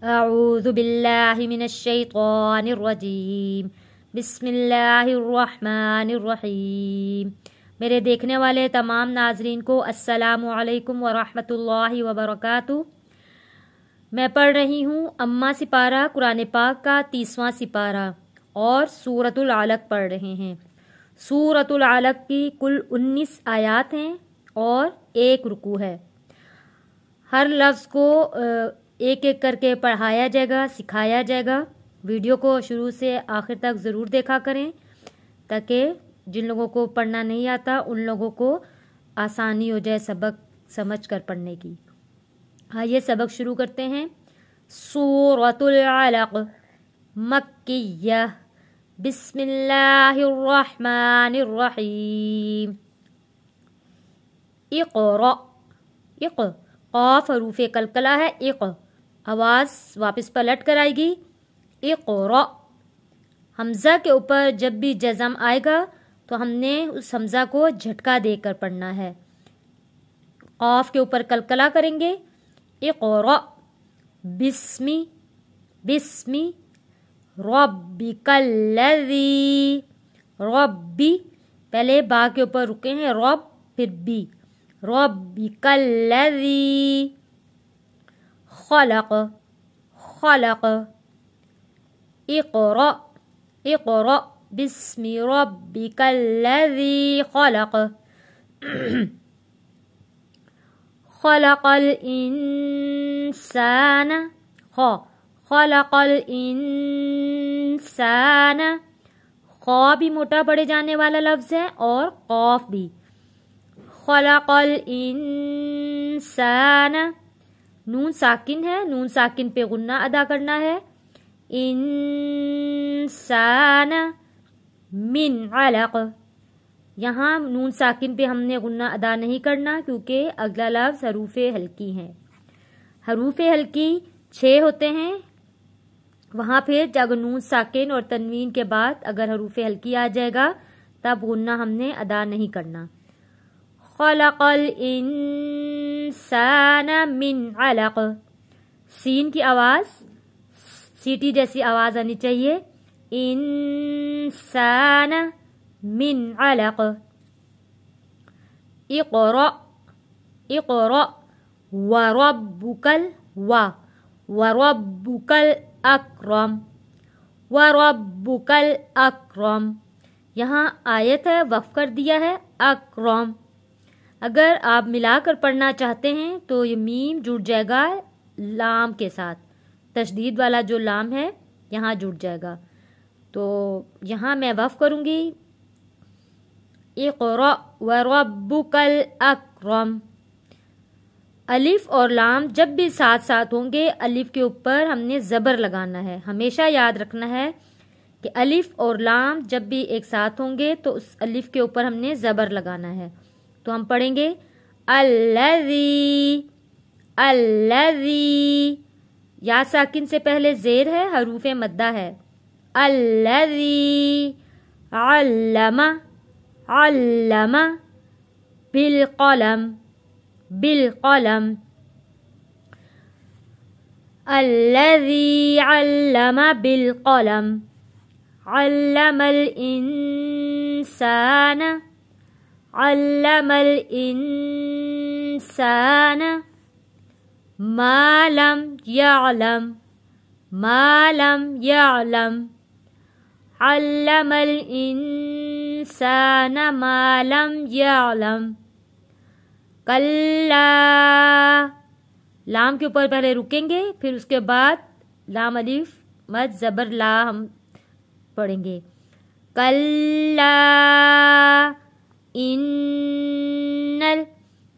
اعوذ باللہ من الشیطان الرجیم بسم اللہ الرحمن الرحیم۔ میرے دیکھنے والے تمام ناظرین کو السلام علیکم ورحمۃ اللہ وبرکاتہ۔ میں پڑھ رہی ہوں اماں سپارہ قرآن پاک کا 30واں سپارہ اور سورۃ العلق پڑھ رہے ہیں۔ سورۃ العلق کی کل 19 آیات ہیں اور 1 رکوع ہے۔ ہر لفظ کو ایک ایک کر کے پڑھایا جائے گا، سکھایا جائے گا۔ ویڈیو کو شروع سے آخر تک ضرور دیکھا کریں تاکہ جن لوگوں کو پڑھنا نہیں آتا ان لوگوں کو آسانی ہو جائے سبق سمجھ کر پڑھنے کی۔ آئیے سبق شروع کرتے ہیں۔ سورۃ العلق مکیہ، بسم اللہ الرحمن الرحیم۔ اقرأ، قاف حروف قلقلہ ہے، آواز واپس پلٹ کر آئے گی۔ اقرأ، حمزہ کے اوپر جب بھی جزم آئے گا تو ہم نے اس حمزہ کو جھٹکا دے کر پڑھنا ہے۔ قاف کے اوپر قلقلہ کریں گے۔ اقرأ بسمی ربک الذی، ربی پہلے با کے اوپر رکے ہیں، رب پھر بی، ربک الذی خلق، اقرأ بسم ربک الذی خلق، خلق الانسان، خلق الانسان، خا بھی موٹا پڑے جانے والا لفظ ہے اور قاف بھی۔ خلق الانسان، نون ساکن ہے، نون ساکن پہ غنہ ادا کرنا ہے۔ انسان من علق، یہاں نون ساکن پہ ہم نے غنہ ادا نہیں کرنا کیونکہ اگلا لفظ حروف ہلکی ہیں۔ حروف ہلکی 6 ہوتے ہیں، وہاں پھر جب نون ساکن اور تنوین کے بعد اگر حروف ہلکی آ جائے گا تب غنہ ہم نے ادا نہیں کرنا۔ خلق الانسان من علق، سین کی آواز سیٹی جیسی آواز آنی چاہیے۔ انسان من علق، اقرأ وربک الاکرم، یہاں آیت ہے، وقف کر دیا ہے اکرم۔ اگر آپ ملا کر پڑھنا چاہتے ہیں تو یہ میم جڑ جائے گا لام کے ساتھ، تشدید والا جو لام ہے یہاں جڑ جائے گا، تو یہاں میں وقف کروں گی۔ اقرأ وربک الاکرم، الف اور لام جب بھی ساتھ ساتھ ہوں گے الف کے اوپر ہم نے زبر لگانا ہے۔ ہمیشہ یاد رکھنا ہے کہ الف اور لام جب بھی ایک ساتھ ہوں گے تو اس الف کے اوپر ہم نے زبر لگانا ہے۔ تو ہم پڑھیں گے الذی، یا ساکن سے پہلے زیر ہے، حروف مدہ ہے۔ الذی علم بالقلم، الذی علم بالقلم، علم الانسان ما لم يعلم، علم الانسان ما لم يعلم۔ کلا، لام کے اوپر پہلے رکیں گے پھر اس کے بعد لام الف مد زبر لا ہم پڑھیں گے۔ کلا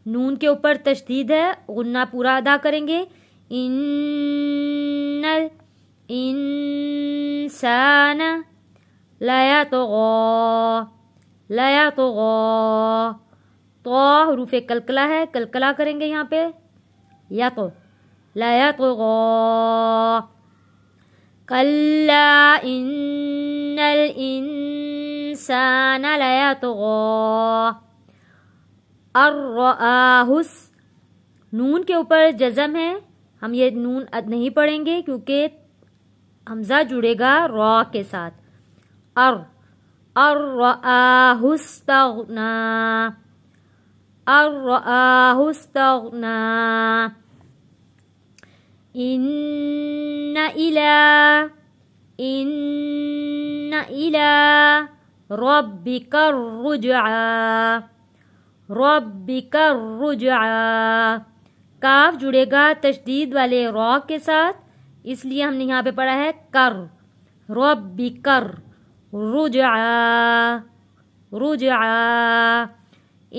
نون کے اوپر تشدید ہے، غنہ پورا ادا کریں گے۔ ان الانسان لیطغی، تو حروف قلقلہ ہے، قلقلہ کریں گے یہاں پہ، لیطغی۔ کلا ان الانسان لیطغی، الرآہ، نون کے اوپر جزم ہے، ہم یہ نون نہیں پڑھیں گے کیونکہ حمزہ جڑے گا را کے ساتھ. الرآہ استغنا، الرآہ استغنا. ان الى ربک الرجعى، ربک الرجعى. کاف جڑے گا تشدید والے را کے ساتھ، اس لیے ہم نے یہاں پہ پڑھا ہے کر. ربک الرجعى، رجعى.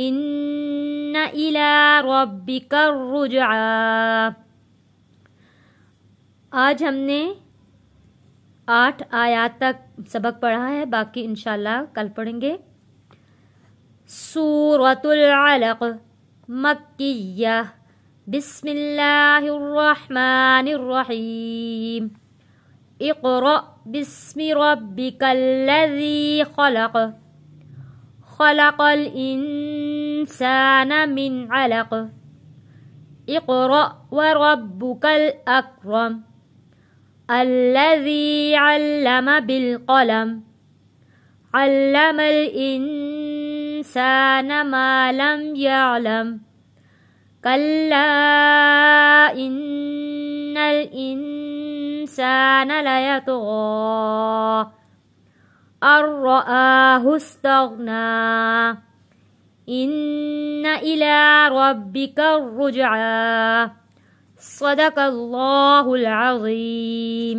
ان الى ربک الرجعى. آج ہم نے 8 آیات تک سبق پڑھا ہے، باقی انشاءاللہ کل پڑھیں گے. سورۃ العلق مکیہ. بسم اللہ الرحمن الرحیم. اقرأ بسم ربک الذی خلق، خلق الانسان من علق. اقرأ وربک الاکرم الذي علم بالقلم، علم الإنسان ما لم يعلم. كلا إن الإنسان ليطغى أن رآه استغنى. إن إلى ربك الرجعى. صدق اللہ العظیم.